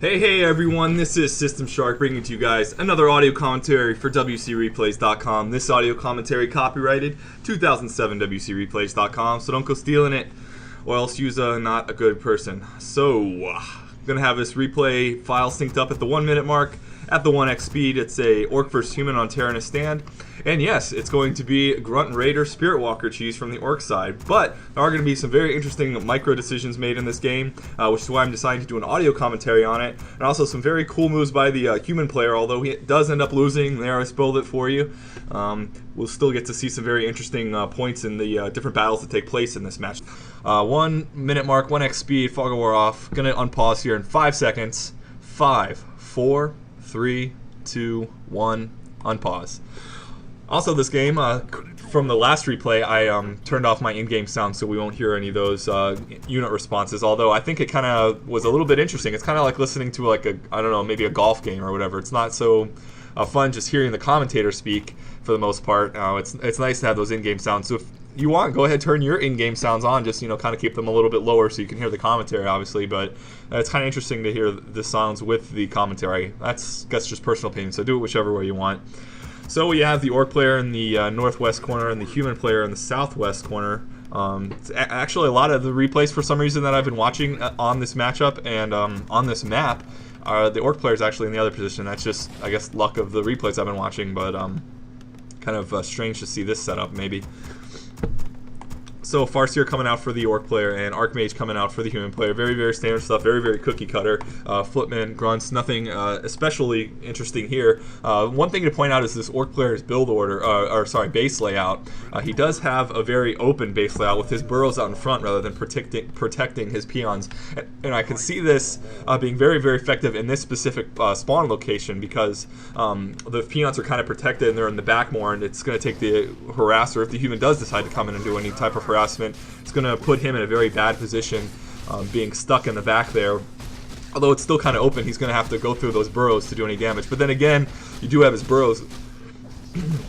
Hey everyone, this is Systemshark bringing to you guys another audio commentary for WCReplays.com. This audio commentary copyrighted 2007 WCReplays.com, so don't go stealing it or else you're not a good person. So, I'm going to have this replay file synced up at the 1 minute mark at the 1x speed. It's a Orc vs. Human on Teranas Strand. And yes, it's going to be Grunt and Raider Spirit Walker cheese from the Orc side. But there are going to be some very interesting micro decisions made in this game, which is why I'm deciding to do an audio commentary on it. And also some very cool moves by the human player, although he does end up losing. There, I spoiled it for you. We'll still get to see some very interesting points in the different battles that take place in this match. 1 minute mark, 1x speed, fog of war off. Gonna unpause here in 5 seconds. 5, 4, 3, 2, 1, unpause. Also, this game, from the last replay, I turned off my in-game sound so we won't hear any of those unit responses, although I think it kind of was a little bit interesting. It's kind of like listening to, like, I don't know, maybe a golf game or whatever. It's not so fun just hearing the commentator speak for the most part. It's nice to have those in-game sounds. So if you want, go ahead, turn your in-game sounds on, just, kind of keep them a little bit lower so you can hear the commentary, obviously, but it's kind of interesting to hear the sounds with the commentary. That's just personal opinion, so do it whichever way you want. So we have the Orc player in the northwest corner and the human player in the southwest corner. Actually, a lot of the replays, for some reason, that I've been watching on this matchup and on this map, the Orc player is actually in the other position. That's just, I guess, luck of the replays I've been watching, but kind of strange to see this setup, maybe. So Farseer coming out for the Orc player and Archmage coming out for the human player. Very, very standard stuff. Very, very cookie cutter. Footman, grunts, nothing especially interesting here. One thing to point out is this Orc player's build order, base layout. He does have a very open base layout with his burrows out in front rather than protecting his peons. And I can see this being very, very effective in this specific spawn location because the peons are kind of protected and they're in the back more, and it's going to take the harasser, if the human does decide to come in and do any type of harassment, it's going to put him in a very bad position, being stuck in the back there. Although it's still kind of open, he's going to have to go through those burrows to do any damage. But then again, you do have his burrows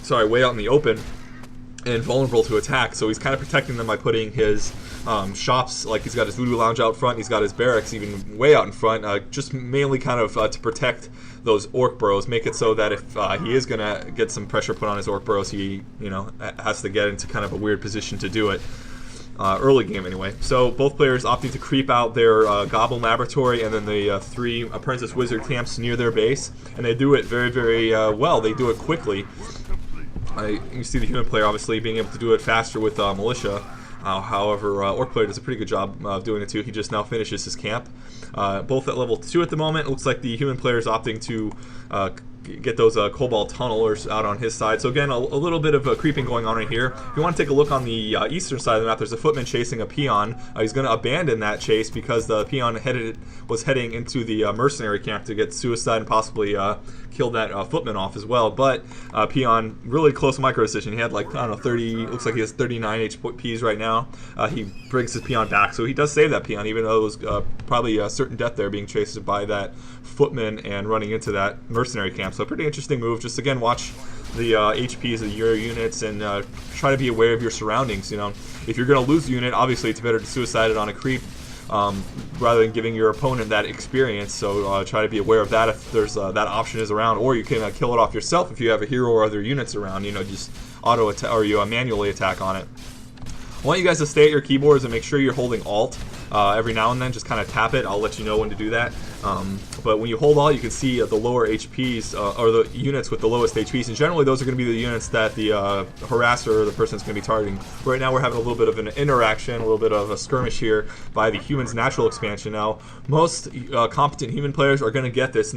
way out in the open and vulnerable to attack, so he's kind of protecting them by putting his shops, like he's got his Voodoo Lounge out front, he's got his barracks even way out in front, just mainly kind of to protect those Orc burrows, make it so that if he is going to get some pressure put on his Orc burrows, he has to get into kind of a weird position to do it. Early game anyway. So both players opting to creep out their Goblin Laboratory and then the 3 Apprentice Wizard camps near their base, and they do it very, very well. They do it quickly. You see the human player obviously being able to do it faster with Militia. However, Orc player does a pretty good job of doing it too. He just now finishes his camp. Both at level 2 at the moment. It looks like the human player is opting to get those Cobalt Tunnelers out on his side. So again, a little bit of creeping going on right here. If you want to take a look on the eastern side of the map, there's a footman chasing a peon. He's going to abandon that chase because the peon was heading into the mercenary camp to get suicide and possibly kill that footman off as well. But peon, really close micro decision. He had, like, I don't know, 30, looks like he has 39 HPs right now. He brings his peon back, so he does save that peon, even though it was probably a certain death there, being chased by that footman and running into that mercenary camp. So pretty interesting move. Just again, watch the HPs of your units and try to be aware of your surroundings. If you're going to lose a unit, obviously it's better to suicide it on a creep rather than giving your opponent that experience. So try to be aware of that if there's that option is around, or you can kill it off yourself if you have a hero or other units around. Just auto attack or you manually attack on it. I want you guys to stay at your keyboards and make sure you're holding Alt every now and then. Just kind of tap it. I'll let you know when to do that. But when you hold Alt, you can see the lower HPs, or the units with the lowest HPs. And generally, those are going to be the units that the harasser or the person is going to be targeting. Right now, we're having a little bit of an interaction, a little bit of a skirmish here by the human's natural expansion. Now, most competent human players are going to get this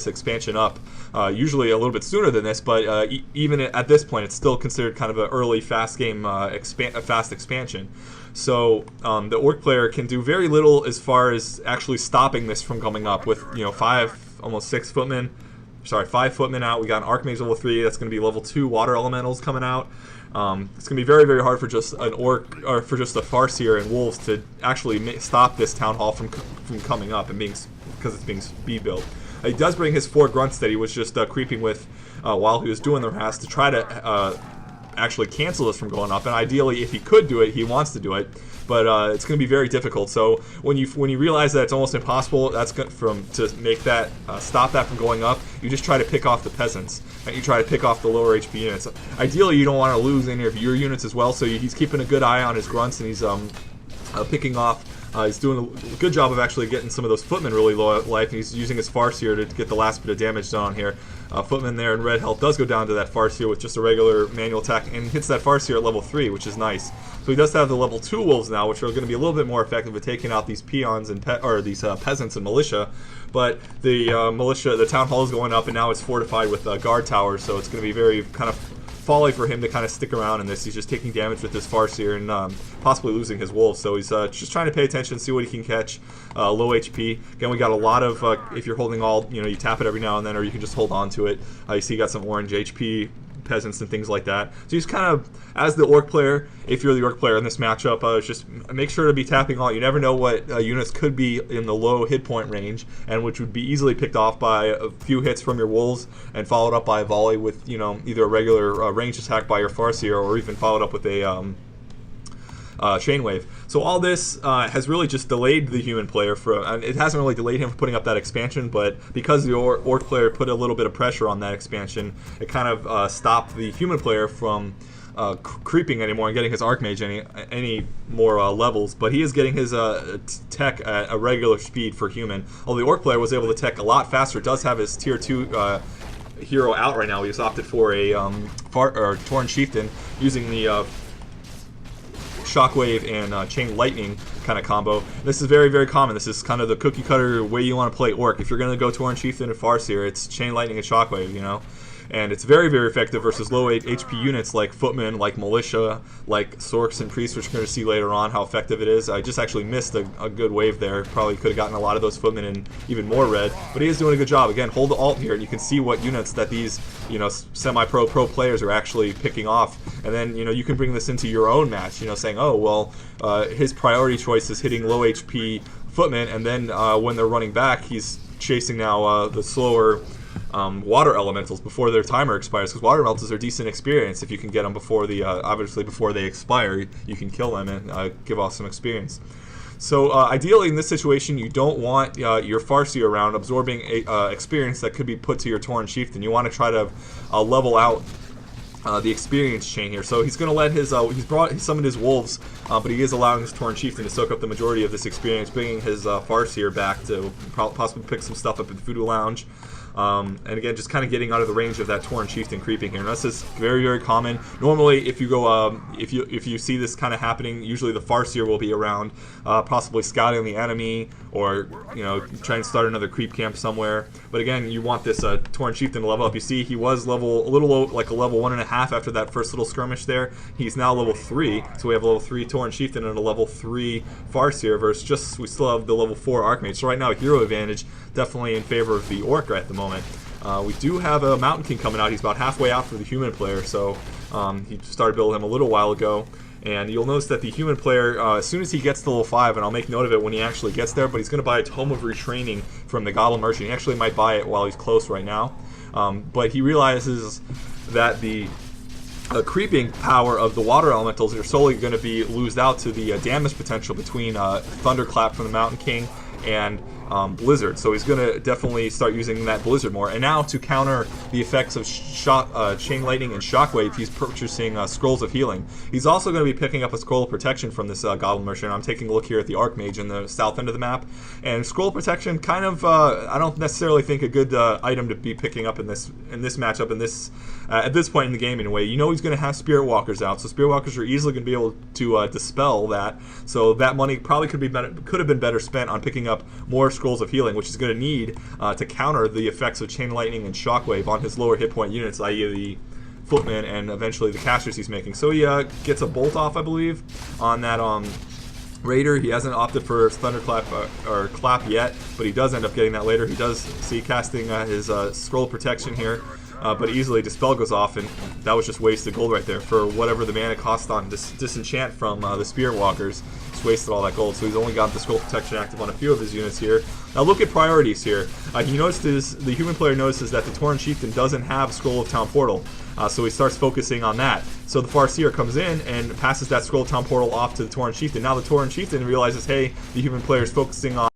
expansion up, usually a little bit sooner than this. But even at this point, it's still considered kind of an early fast game fast expansion. So the Orc player can do very little as far as actually stopping this from coming up with 5 footmen out. We got an Archmage level 3. That's going to be level 2 water elementals coming out. It's going to be very, very hard for just an Orc or for just a Farseer and Wolves to actually stop this Town Hall from coming up and because it's being speed built. He does bring his 4 grunts that he was just creeping with while he was doing the harass to try to actually cancel this from going up. And ideally, if he could do it, he wants to do it. But it's going to be very difficult. So when you realize that it's almost impossible, to make that stop that from going up, you just try to pick off the peasants and you try to pick off the lower HP units. Ideally, you don't want to lose any of your units as well. So he's keeping a good eye on his grunts, and he's picking off. He's doing a good job of actually getting some of those footmen really low life, and he's using his Farseer to get the last bit of damage done on here. Footman there in red health does go down to that Farseer with just a regular manual attack, and hits that Farseer at level 3, which is nice. So he does have the level 2 wolves now, which are going to be a little bit more effective at taking out these peons and these peasants and militia. But the militia, the town hall is going up, and now it's fortified with guard towers, so it's going to be very kind of folly for him to kind of stick around in this. He's just taking damage with this Farseer and possibly losing his wolves. So he's just trying to pay attention, see what he can catch. Low HP. Again, we got a lot of, if you're holding all, you tap it every now and then, or you can just hold on to it. You see you got some orange HP peasants and things like that. So he's kind of, as the orc player, if you're the orc player in this matchup, just make sure to be tapping all. You never know what units could be in the low hit point range, and which would be easily picked off by a few hits from your wolves and followed up by a volley with, either a regular ranged attack by your Farseer, or even followed up with a ChainWave. So all this has really just delayed the human player and it hasn't really delayed him from putting up that expansion, but because the orc player put a little bit of pressure on that expansion, it kind of stopped the human player from creeping anymore and getting his Archmage any more levels. But he is getting his tech at a regular speed for human. Although the orc player was able to tech a lot faster, does have his tier 2 hero out right now. He just opted for a Tauren Chieftain using the Shockwave and Chain Lightning kind of combo. This is very, very common. This is kind of the cookie cutter way you want to play Orc. If you're going to go Tauren Chieftain and Farseer, it's Chain Lightning and Shockwave, And it's very, very effective versus low HP units like Footmen, like Militia, like Sorks and Priests, which we're going to see later on how effective it is. I just actually missed a good wave there. Probably could have gotten a lot of those Footmen in even more red. But he is doing a good job. Again, hold the alt here and you can see what units that these semi-pro players are actually picking off. And then you can bring this into your own match, saying, oh, well, his priority choice is hitting low HP Footmen, and then when they're running back, he's chasing now the slower water elementals before their timer expires, because water elementals are decent experience. If you can get them before obviously before they expire, you can kill them and give off some experience. So ideally in this situation, you don't want your Farseer around absorbing experience that could be put to your Tauren Chieftain. You want to try to level out the experience chain here. So he's going to let his, he summoned his wolves, but he is allowing his Tauren Chieftain to soak up the majority of this experience, bringing his Farseer back to possibly pick some stuff up at the Voodoo Lounge. And again, just kind of getting out of the range of that Tauren Chieftain creeping here. And this is very, very common. Normally, if you go, if you see this kind of happening, usually the Farseer will be around, possibly scouting the enemy, or trying to start another creep camp somewhere. But again, you want this Tauren Chieftain to level up. You see, he was a little low, like a level 1.5 after that first little skirmish there. He's now level 3, so we have a level 3 Tauren Chieftain and a level 3 Farseer versus we still have the level 4 Archmage. So right now, hero advantage definitely in favor of the Orc at the moment. We do have a Mountain King coming out. He's about halfway out for the human player, so he started building him a little while ago. And you'll notice that the human player, as soon as he gets to level 5, and I'll make note of it when he actually gets there, but he's going to buy a Tome of Retraining from the Goblin Merchant. He actually might buy it while he's close right now. But he realizes that the creeping power of the water elementals are solely going to be losed out to the damage potential between Thunderclap from the Mountain King and Blizzard. So he's going to definitely start using that Blizzard more. And now to counter the effects of Chain Lightning and Shockwave, he's purchasing Scrolls of Healing. He's also going to be picking up a Scroll of Protection from this Goblin Merchant. I'm taking a look here at the Archmage in the south end of the map. And Scroll of Protection kind of, I don't necessarily think a good item to be picking up in this matchup, at this point in the game anyway. He's going to have Spirit Walkers out, so Spirit Walkers are easily going to be able to dispel that. So that money probably could have been better spent on picking up more Scrolls of Healing, which is going to need to counter the effects of Chain Lightning and Shockwave on his lower hit point units, i.e. the Footmen and eventually the casters he's making. So he gets a Bolt off, I believe, on that Raider. He hasn't opted for Thunderclap or Clap yet, but he does end up getting that later. He does see casting his Scroll of Protection here, but easily Dispel goes off, and that was just wasted gold right there for whatever the mana cost on Disenchant from the Spirit Walkers. just wasted all that gold, so he's only got the Skull Protection active on a few of his units here. Now look at priorities here. He notices, the human player notices that the Tauren Chieftain doesn't have Scroll of Town Portal, so he starts focusing on that. So the Farseer comes in and passes that Scroll of Town Portal off to the Tauren Chieftain. Now the Tauren Chieftain realizes, hey, the human player is focusing on